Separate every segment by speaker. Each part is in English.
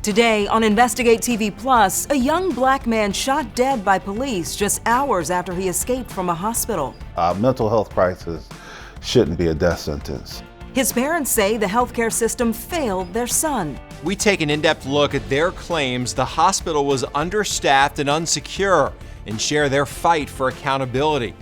Speaker 1: Today on Investigate TV Plus, a young black man shot dead by police just hours after he escaped from a hospital.
Speaker 2: Mental health crisis shouldn't be a death sentence.
Speaker 1: His parents say the healthcare system failed their son.
Speaker 3: We take an in-depth look at their claims the hospital was understaffed and unsecure and share their fight for accountability.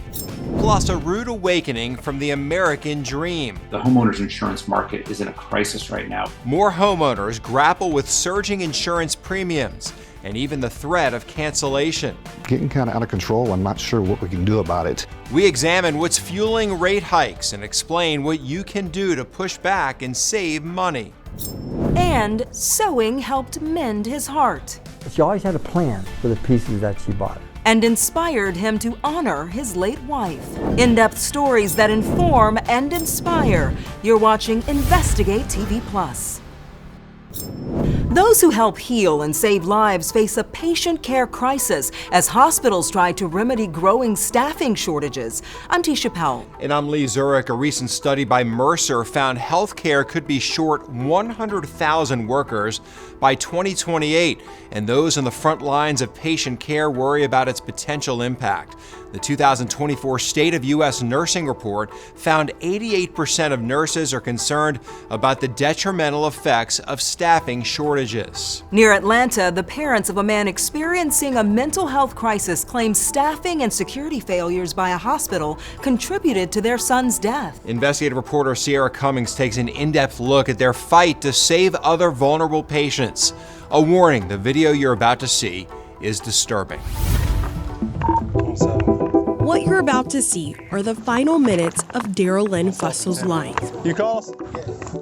Speaker 3: Plus, a rude awakening from the American dream.
Speaker 4: The homeowners insurance market is in a crisis right now.
Speaker 3: More homeowners grapple with surging insurance premiums and even the threat of cancellation.
Speaker 5: Getting kind of out of control. I'm not sure what we can do about it.
Speaker 3: We examine what's fueling rate hikes and explain what you can do to push back and save money.
Speaker 1: And sewing helped mend his heart.
Speaker 6: She always had a plan for the pieces that she bought.
Speaker 1: And inspired him to honor his late wife. In-depth stories that inform and inspire. You're watching Investigate TV Plus. Those who help heal and save lives face a patient care crisis as hospitals try to remedy growing staffing shortages. I'm Tisha Powell.
Speaker 3: And I'm Lee Zurich. A recent study by Mercer found healthcare could be short 100,000 workers by 2028, and those on the front lines of patient care worry about its potential impact. The 2024 State of U.S. Nursing Report found 88% of nurses are concerned about the detrimental effects of staffing shortages.
Speaker 1: Near Atlanta, the parents of a man experiencing a mental health crisis claim staffing and security failures by a hospital contributed to their son's death.
Speaker 3: Investigative reporter Sierra Cummings takes an in-depth look at their fight to save other vulnerable patients. A warning, the video you're about to see is disturbing.
Speaker 7: What you're about to see are the final minutes of Daryl Fussell's life.
Speaker 8: You call us?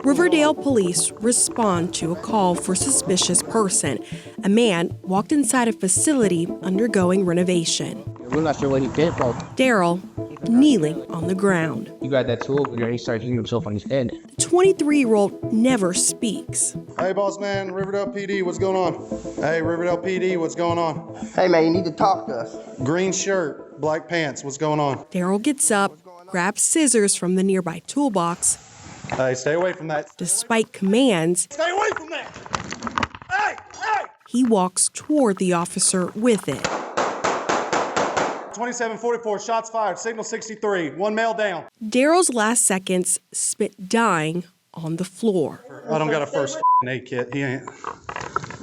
Speaker 7: Riverdale police respond to a call for suspicious person. A man walked inside a facility undergoing renovation.
Speaker 9: We're not sure what he did, though.
Speaker 7: Daryl kneeling on the ground.
Speaker 9: He grabbed that tool and he started hitting himself on his head.
Speaker 7: The 23-year-old never speaks.
Speaker 8: Hey, boss man, Riverdale PD, what's going on? Hey, Riverdale PD, what's going on?
Speaker 9: Hey, man, you need to talk to us.
Speaker 8: Green shirt, black pants, what's going on?
Speaker 7: Daryl gets up, grabs scissors from the nearby toolbox.
Speaker 8: Hey, stay away from that.
Speaker 7: Despite commands,
Speaker 8: Stay away from that! Hey, hey!
Speaker 7: he walks toward the officer with it.
Speaker 8: 2744, shots fired, signal 63, one male down.
Speaker 7: Daryl's last seconds spent dying on the floor.
Speaker 8: I don't got a first aid kit, I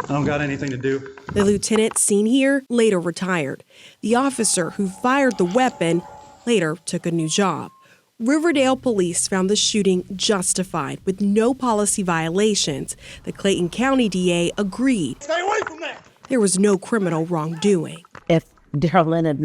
Speaker 8: don't got anything to do.
Speaker 7: The lieutenant seen here later retired. The officer who fired the weapon later took a new job. Riverdale police found the shooting justified with no policy violations. The Clayton County DA agreed.
Speaker 8: Stay away from that!
Speaker 7: There was no criminal wrongdoing.
Speaker 10: If Daryl had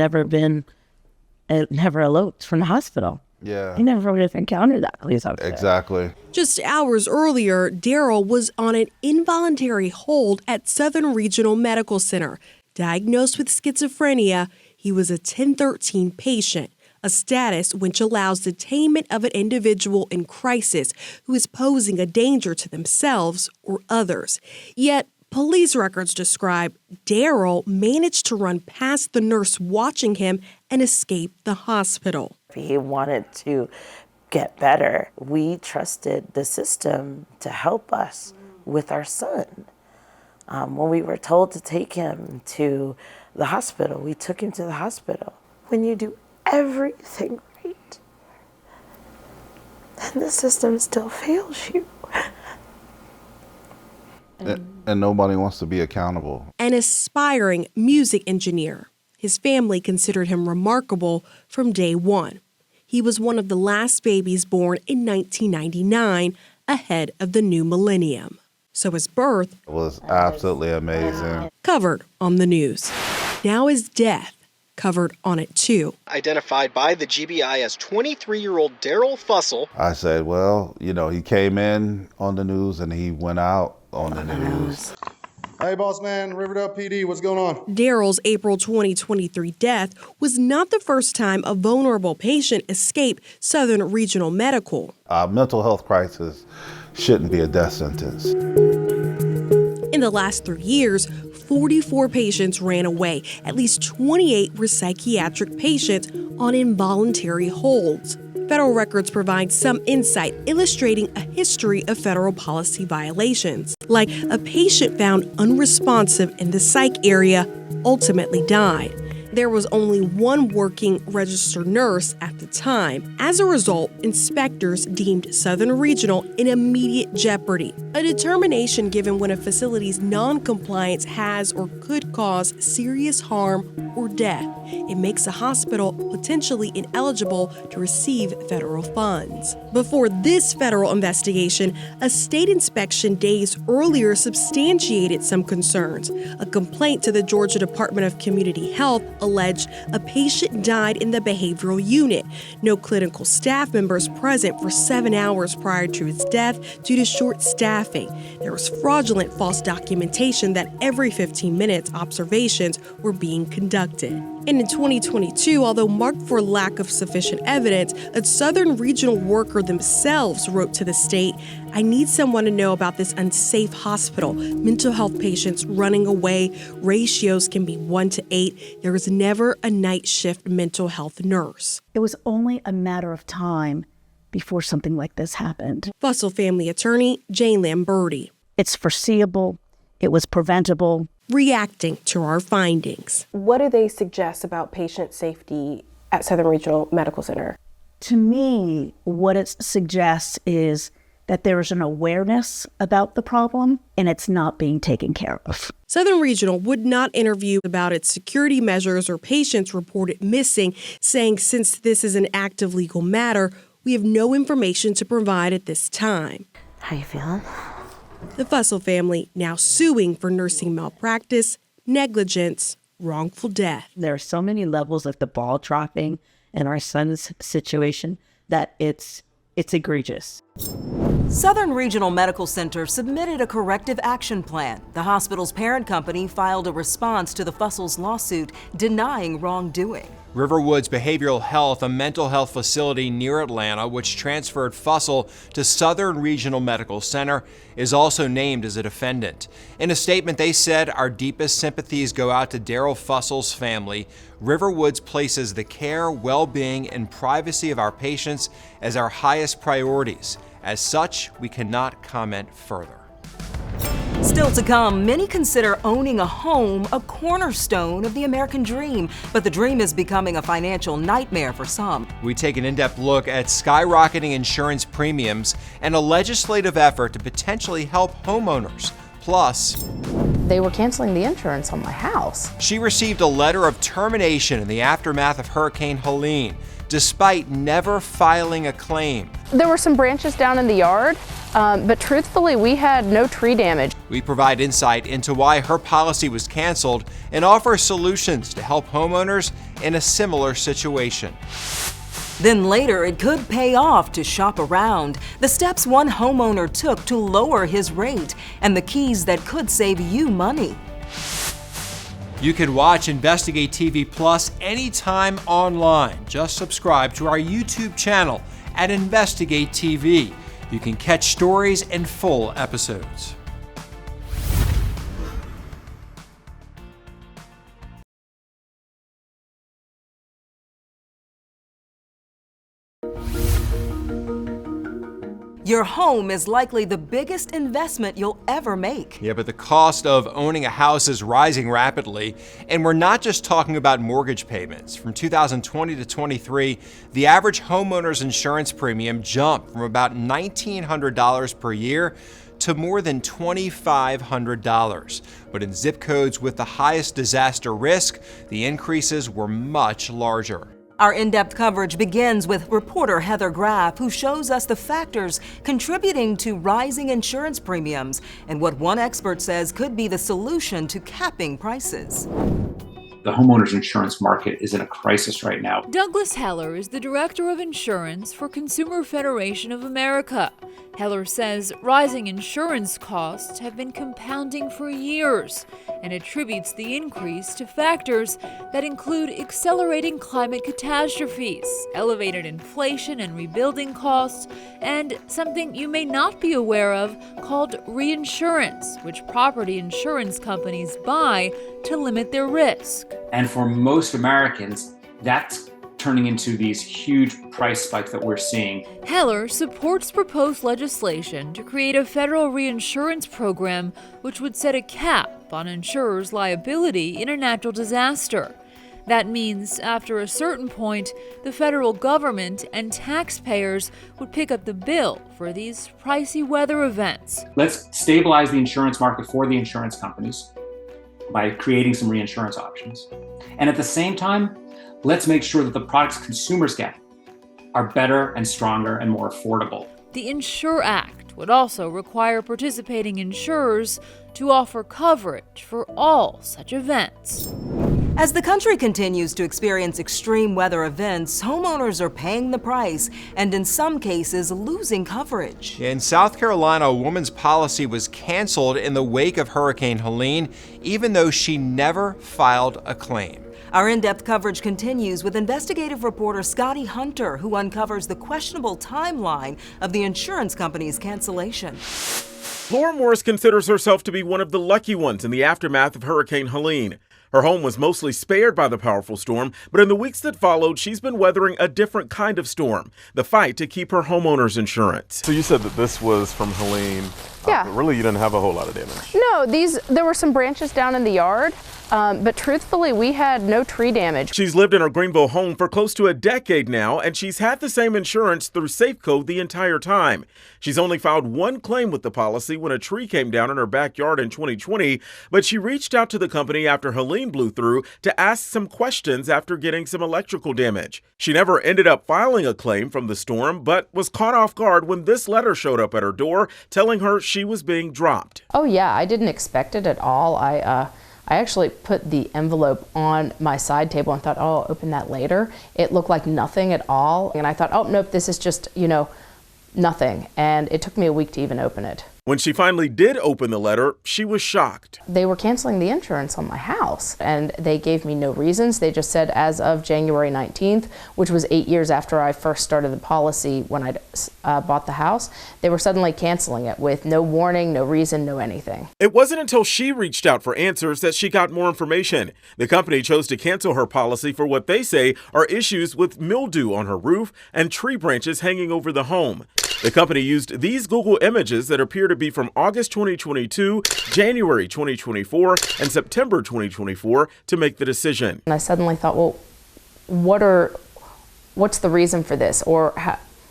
Speaker 10: never eloped from the hospital, he never would have encountered that police officer.
Speaker 2: Exactly.
Speaker 7: Just hours earlier, Daryl was on an involuntary hold at Southern Regional Medical Center. Diagnosed with schizophrenia, he was a 1013 patient, a status which allows detainment of an individual in crisis who is posing a danger to themselves or others. Yet, police records describe Daryl managed to run past the nurse watching him and escape the hospital.
Speaker 10: He wanted to get better. We trusted the system to help us with our son. When we were told to take him to the hospital, we took him to the hospital. When you do everything right, and the system still fails you.
Speaker 2: And nobody wants to be accountable.
Speaker 7: An aspiring music engineer. His family considered him remarkable from day one. He was one of the last babies born in 1999, ahead of the new millennium. So his birth
Speaker 2: was absolutely amazing.
Speaker 7: Covered on the news. Now his death covered on it too.
Speaker 11: Identified by the GBI as 23-year-old Daryl Fussell.
Speaker 2: I said, well, he came in on the news and he went out on the news.
Speaker 8: Hey, boss man, Riverdale PD, what's going on?
Speaker 7: Daryl's April 2023 death was not the first time a vulnerable patient escaped Southern Regional Medical.
Speaker 2: Mental health crisis shouldn't be a death sentence.
Speaker 7: In the last 3 years, 44 patients ran away. At least 28 were psychiatric patients on involuntary holds. Federal records provide some insight illustrating a history of federal policy violations, like a patient found unresponsive in the psych area ultimately died. There was only one working registered nurse at the time. As a result, inspectors deemed Southern Regional in immediate jeopardy, a determination given when a facility's non-compliance has or could cause serious harm or death. It makes a hospital potentially ineligible to receive federal funds. Before this federal investigation, a state inspection days earlier substantiated some concerns. A complaint to the Georgia Department of Community Health alleged a patient died in the behavioral unit. No clinical staff members present for 7 hours prior to his death due to short staffing. There was fraudulent false documentation that every 15 minutes observations were being conducted. And in 2022, although marked for lack of sufficient evidence, a Southern Regional worker themselves wrote to the state, "I need someone to know about this unsafe hospital. Mental health patients running away. Ratios can be 1 to 8. There is never a night shift mental health nurse."
Speaker 12: It was only a matter of time before something like this happened.
Speaker 7: Fussell family attorney Jane Lamberti.
Speaker 12: It's foreseeable. It was preventable.
Speaker 7: Reacting to our findings.
Speaker 13: What do they suggest about patient safety at Southern Regional Medical Center?
Speaker 12: To me, what it suggests is that there is an awareness about the problem and it's not being taken care of.
Speaker 7: Southern Regional would not interview about its security measures or patients reported missing, saying since this is an active legal matter, we have no information to provide at this time.
Speaker 10: How you feeling?
Speaker 7: The Fussell family now suing for nursing malpractice, negligence, wrongful death.
Speaker 14: There are so many levels of the ball dropping in our son's situation that it's egregious.
Speaker 1: Southern Regional Medical Center submitted a corrective action plan. The hospital's parent company filed a response to the Fussell's lawsuit denying wrongdoing.
Speaker 3: Riverwoods Behavioral Health, a mental health facility near Atlanta, which transferred Fussell to Southern Regional Medical Center, is also named as a defendant. In a statement, they said, "Our deepest sympathies go out to Daryl Fussell's family. Riverwoods places the care, well-being, and privacy of our patients as our highest priorities. As such, we cannot comment further."
Speaker 1: Still to come, many consider owning a home a cornerstone of the American dream, but the dream is becoming a financial nightmare for some.
Speaker 3: We take an in-depth look at skyrocketing insurance premiums and a legislative effort to potentially help homeowners. Plus,
Speaker 15: they were canceling the insurance on my house.
Speaker 3: She received a letter of termination in the aftermath of Hurricane Helene, despite never filing a claim.
Speaker 15: There were some branches down in the yard, but truthfully, we had no tree damage.
Speaker 3: We provide insight into why her policy was canceled and offer solutions to help homeowners in a similar situation.
Speaker 1: Then later, it could pay off to shop around. The steps one homeowner took to lower his rate and the keys that could save you money.
Speaker 3: You can watch Investigate TV Plus anytime online. Just subscribe to our YouTube channel at Investigate TV. You can catch stories and full episodes.
Speaker 1: Your home is likely the biggest investment you'll ever make.
Speaker 3: Yeah, but the cost of owning a house is rising rapidly, and we're not just talking about mortgage payments. From 2020 to 23, the average homeowner's insurance premium jumped from about $1,900 per year to more than $2,500. But in zip codes with the highest disaster risk, the increases were much larger.
Speaker 1: Our in-depth coverage begins with reporter Heather Graff, who shows us the factors contributing to rising insurance premiums and what one expert says could be the solution to capping prices.
Speaker 4: The homeowners insurance market is in a crisis right now.
Speaker 16: Douglas Heller is the Director of Insurance for Consumer Federation of America. Heller says rising insurance costs have been compounding for years and attributes the increase to factors that include accelerating climate catastrophes, elevated inflation and rebuilding costs, and something you may not be aware of called reinsurance, which property insurance companies buy to limit their risk.
Speaker 4: And for most Americans, that's turning into these huge price spikes that we're seeing.
Speaker 16: Heller supports proposed legislation to create a federal reinsurance program which would set a cap on insurers' liability in a natural disaster. That means, after a certain point, the federal government and taxpayers would pick up the bill for these pricey weather events.
Speaker 4: Let's stabilize the insurance market for the insurance companies by creating some reinsurance options. And at the same time, let's make sure that the products consumers get are better and stronger and more affordable.
Speaker 16: The Insure Act would also require participating insurers to offer coverage for all such events.
Speaker 1: As the country continues to experience extreme weather events, homeowners are paying the price and in some cases losing coverage.
Speaker 3: In South Carolina, a woman's policy was canceled in the wake of Hurricane Helene, even though she never filed a claim.
Speaker 1: Our in-depth coverage continues with investigative reporter Scotty Hunter, who uncovers the questionable timeline of the insurance company's cancellation.
Speaker 17: Laura Morris considers herself to be one of the lucky ones in the aftermath of Hurricane Helene. Her home was mostly spared by the powerful storm, but in the weeks that followed, she's been weathering a different kind of storm, the fight to keep her homeowner's insurance.
Speaker 18: So you said that this was from Helene.
Speaker 15: Yeah.
Speaker 18: But really, you didn't have a whole lot of damage.
Speaker 15: No, there were some branches down in the yard, but truthfully, we had no tree damage.
Speaker 17: She's lived in her Greenville home for close to a decade now, and she's had the same insurance through Safeco the entire time. She's only filed one claim with the policy when a tree came down in her backyard in 2020, but she reached out to the company after Helene blew through to ask some questions after getting some electrical damage. She never ended up filing a claim from the storm, but was caught off guard when this letter showed up at her door telling her she was being dropped.
Speaker 15: Oh yeah, I didn't expect it at all. I actually put the envelope on my side table and thought, oh, I'll open that later. It looked like nothing at all. And I thought, oh, nope, this is just, nothing. And it took me a week to even open it.
Speaker 17: When she finally did open the letter, she was shocked.
Speaker 15: They were canceling the insurance on my house, and they gave me no reasons. They just said as of January 19th, which was 8 years after I first started the policy when I bought the house, they were suddenly canceling it with no warning, no reason, no anything.
Speaker 17: It wasn't until she reached out for answers that she got more information. The company chose to cancel her policy for what they say are issues with mildew on her roof and tree branches hanging over the home. The company used these Google images that appear to be from August 2022, January 2024, and September 2024 to make the decision.
Speaker 15: And I suddenly thought, well, what's the reason for this? Or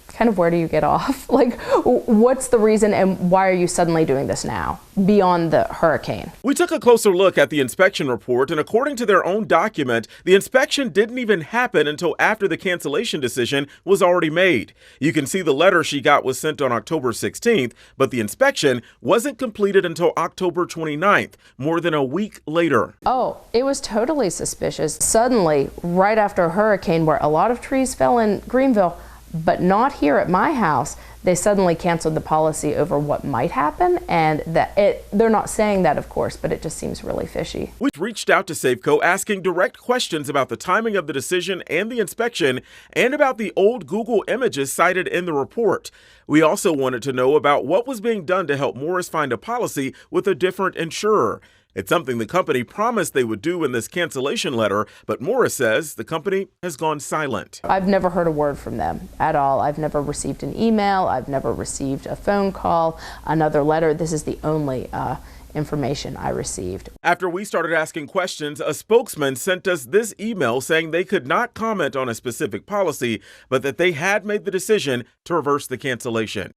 Speaker 15: kind of where do you get off? Like, what's the reason and why are you suddenly doing this now, beyond the hurricane?
Speaker 17: We took a closer look at the inspection report, and according to their own document, the inspection didn't even happen until after the cancellation decision was already made. You can see the letter she got was sent on October 16th, but the inspection wasn't completed until October 29th, more than a week later.
Speaker 15: Oh, it was totally suspicious. Suddenly, right after a hurricane where a lot of trees fell in Greenville, but not here at my house, they suddenly canceled the policy over what might happen, and they're not saying that, of course, but it just seems really fishy.
Speaker 17: We reached out to Safeco asking direct questions about the timing of the decision and the inspection, and about the old Google images cited in the report. We also wanted to know about what was being done to help Morris find a policy with a different insurer. It's something the company promised they would do in this cancellation letter, but Morris says the company has gone silent.
Speaker 15: I've never heard a word from them at all. I've never received an email. I've never received a phone call, another letter. This is the only information I received.
Speaker 17: After we started asking questions, a spokesman sent us this email saying they could not comment on a specific policy, but that they had made the decision to reverse the cancellation.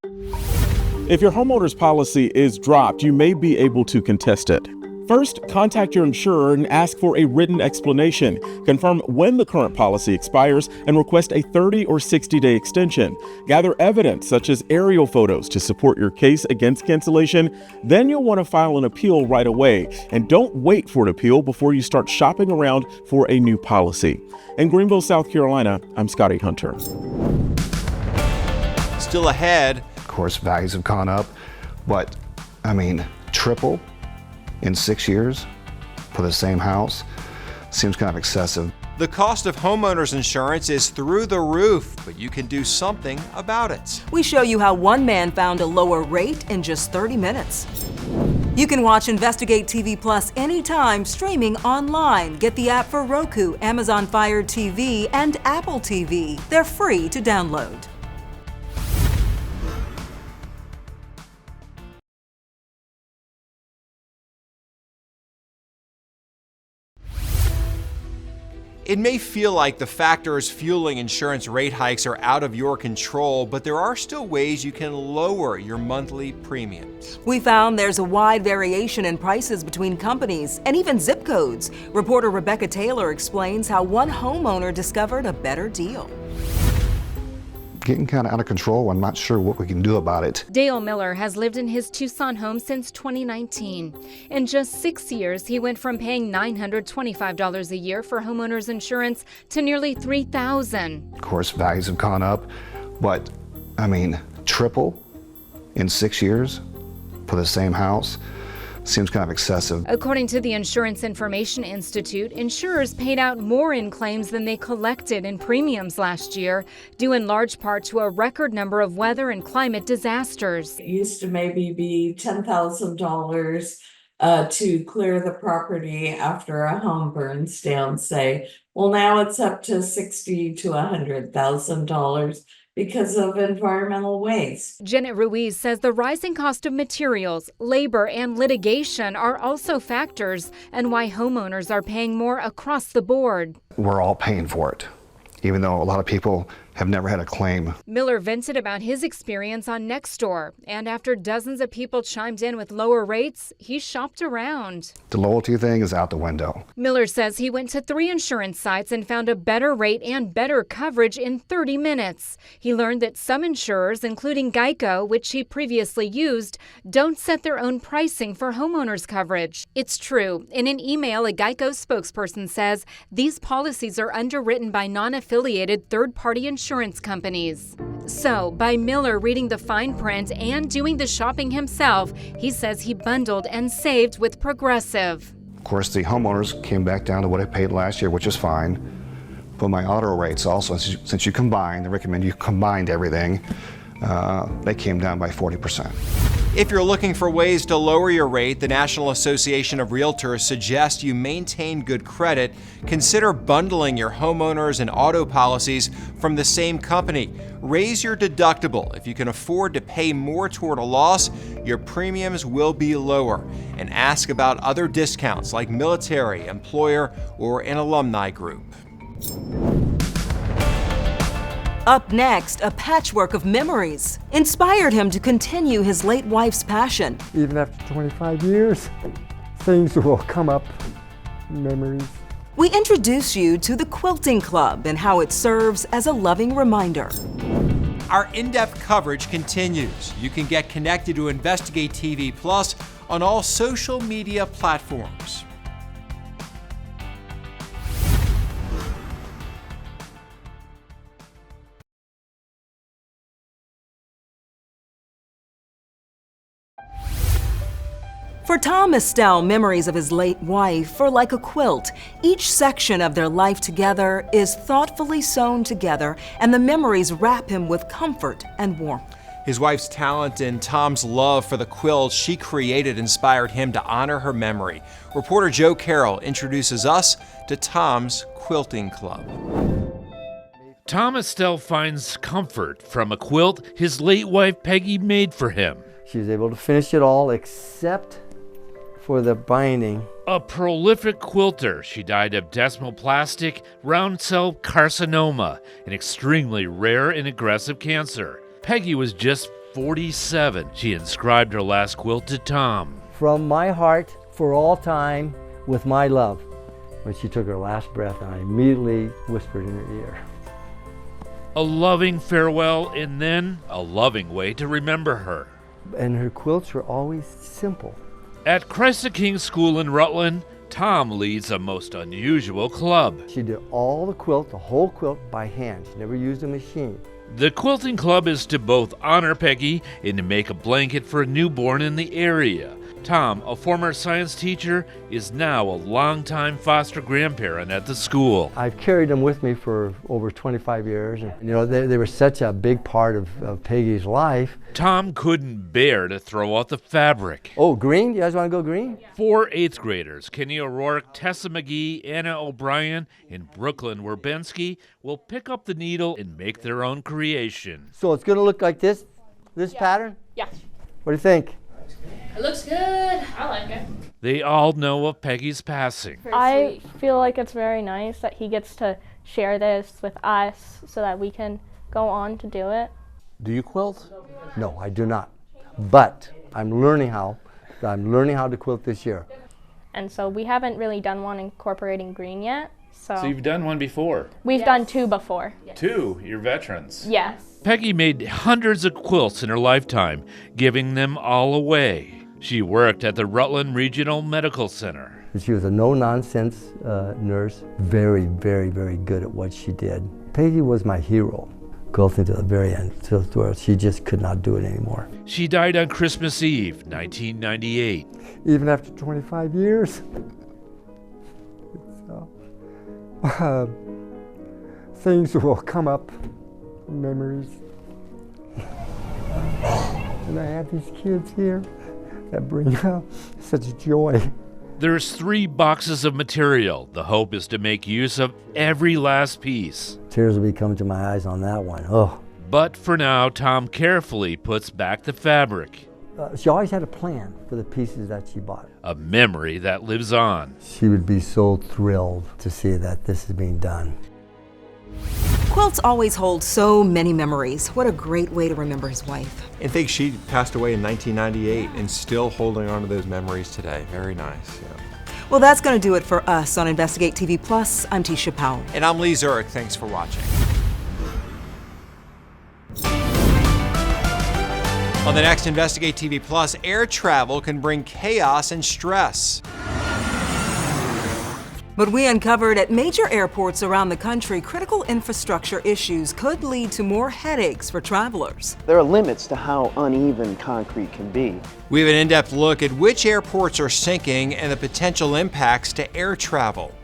Speaker 17: If your homeowner's policy is dropped, you may be able to contest it. First, contact your insurer and ask for a written explanation. Confirm when the current policy expires and request a 30 or 60-day extension. Gather evidence such as aerial photos to support your case against cancellation. Then you'll want to file an appeal right away. And don't wait for an appeal before you start shopping around for a new policy. In Greenville, South Carolina, I'm Scotty Hunter.
Speaker 3: Still ahead.
Speaker 5: Of course, values have gone up, but triple in 6 years for the same house seems kind of excessive.
Speaker 3: The cost of homeowners insurance is through the roof, but you can do something about it.
Speaker 1: We show you how one man found a lower rate in just 30 minutes. You can watch Investigate TV Plus anytime streaming online. Get the app for Roku, Amazon Fire TV, and Apple TV. They're free to download.
Speaker 3: It may feel like the factors fueling insurance rate hikes are out of your control, but there are still ways you can lower your monthly premiums.
Speaker 1: We found there's a wide variation in prices between companies and even zip codes. Reporter Rebecca Taylor explains how one homeowner discovered a better deal.
Speaker 5: Getting kind of out of control. I'm not sure what we can do about it.
Speaker 19: Dale Miller has lived in his Tucson home since 2019. In just 6 years, he went from paying $925 a year for homeowners insurance to nearly $3,000.
Speaker 5: Of course, values have gone up, but I mean, triple in 6 years for the same house seems kind of excessive.
Speaker 19: According to the Insurance Information Institute, insurers paid out more in claims than they collected in premiums last year, due in large part to a record number of weather and climate disasters.
Speaker 20: It used to maybe be $10,000 to clear the property after a home burns down, say. Well, now it's up to $60,000 to $100,000. Because of environmental waste.
Speaker 19: Janet Ruiz says the rising cost of materials, labor, and litigation are also factors and why homeowners are paying more across the board.
Speaker 5: We're all paying for it, even though a lot of people have never had a claim.
Speaker 19: Miller vented about his experience on Nextdoor, and after dozens of people chimed in with lower rates, he shopped around.
Speaker 5: The loyalty thing is out the window.
Speaker 19: Miller says he went to 3 insurance sites and found a better rate and better coverage in 30 minutes. He learned that some insurers, including Geico, which he previously used, don't set their own pricing for homeowners coverage. It's true. In an email, a Geico spokesperson says these policies are underwritten by non-affiliated third-party insurance companies. So, by Miller reading the fine print and doing the shopping himself, he says he bundled and saved with Progressive.
Speaker 5: Of course, the homeowners came back down to what I paid last year, which is fine. But my auto rates also, since you combine, they recommend you combined everything, they came down by 40%.
Speaker 3: If you're looking for ways to lower your rate, the National Association of Realtors suggests you maintain good credit. Consider bundling your homeowners and auto policies from the same company. Raise your deductible. If you can afford to pay more toward a loss, your premiums will be lower. And ask about other discounts like military, employer, or an alumni group.
Speaker 1: Up next, a patchwork of memories inspired him to continue his late wife's passion.
Speaker 6: Even after 25 years, things will come up, memories.
Speaker 1: We introduce you to the Quilting Club and how it serves as a loving reminder.
Speaker 3: Our in-depth coverage continues. You can get connected to Investigate TV Plus on all social media platforms.
Speaker 1: For Tom Estelle, memories of his late wife are like a quilt. Each section of their life together is thoughtfully sewn together, and the memories wrap him with comfort and warmth.
Speaker 3: His wife's talent and Tom's love for the quilt she created inspired him to honor her memory. Reporter Joe Carroll introduces us to Tom's Quilting Club.
Speaker 21: Tom Estelle finds comfort from a quilt his late wife Peggy made for him.
Speaker 6: She was able to finish it all except for the binding.
Speaker 21: A prolific quilter, she died of desmoplastic round cell carcinoma, an extremely rare and aggressive cancer. Peggy was just 47. She inscribed her last quilt to Tom.
Speaker 6: From my heart, for all time, with my love. When she took her last breath, I immediately whispered in her ear.
Speaker 21: A loving farewell and then a loving way to remember her.
Speaker 6: And her quilts were always simple.
Speaker 21: At Christ the King School in Rutland, Tom leads a most unusual club.
Speaker 6: She did all the quilt, the whole quilt, by hand. She never used a machine.
Speaker 21: The Quilting Club is to both honor Peggy and to make a blanket for a newborn in the area. Tom, a former science teacher, is now a longtime foster grandparent at the school.
Speaker 6: I've carried them with me for over 25 years. And, you know, they were such a big part of Peggy's life.
Speaker 21: Tom couldn't bear to throw out the fabric.
Speaker 6: Oh, green? You guys want to go green?
Speaker 21: 4 8th graders, Kenny O'Rourke, Tessa McGee, Anna O'Brien, and Brooklyn Werbensky, will pick up the needle and make their own creation.
Speaker 6: So it's going to look like this pattern?
Speaker 9: Yeah.
Speaker 6: What do you think?
Speaker 9: It looks good. I like it.
Speaker 21: They all know of Peggy's passing.
Speaker 9: I feel like it's very nice that he gets to share this with us so that we can go on to do it.
Speaker 6: Do you quilt? No, I do not. But I'm learning how. I'm learning how to quilt this year.
Speaker 9: And so we haven't really done one incorporating green yet. So
Speaker 21: you've done one before?
Speaker 9: We've done 2 before.
Speaker 21: 2? You're veterans.
Speaker 9: Yes.
Speaker 21: Peggy made hundreds of quilts in her lifetime, giving them all away. She worked at the Rutland Regional Medical Center.
Speaker 6: She was a no-nonsense nurse, very, very, very good at what she did. Peggy was my hero, quilting to the very end, till she just could not do it anymore.
Speaker 21: She died on Christmas Eve, 1998.
Speaker 6: Even after 25 years. Things will come up, memories. And I have these kids here that bring out such joy.
Speaker 21: There's 3 boxes of material. The hope is to make use of every last piece.
Speaker 6: Tears will be coming to my eyes on that one. Oh.
Speaker 21: But for now, Tom carefully puts back the fabric.
Speaker 6: She always had a plan for the pieces that she bought.
Speaker 21: A memory that lives on.
Speaker 6: She would be so thrilled to see that this is being done.
Speaker 1: Quilts always hold so many memories. What a great way to remember his wife.
Speaker 3: And think she passed away in 1998 and still holding on to those memories today. Very nice. Yeah.
Speaker 1: Well, that's going to do it for us on Investigate TV Plus. I'm Tisha Powell.
Speaker 3: And I'm Lee Zurich. Thanks for watching. On the next Investigate TV Plus, air travel can bring chaos and stress.
Speaker 1: But we uncovered at major airports around the country, critical infrastructure issues could lead to more headaches for travelers.
Speaker 22: There are limits to how uneven concrete can be.
Speaker 3: We have an in-depth look at which airports are sinking and the potential impacts to air travel.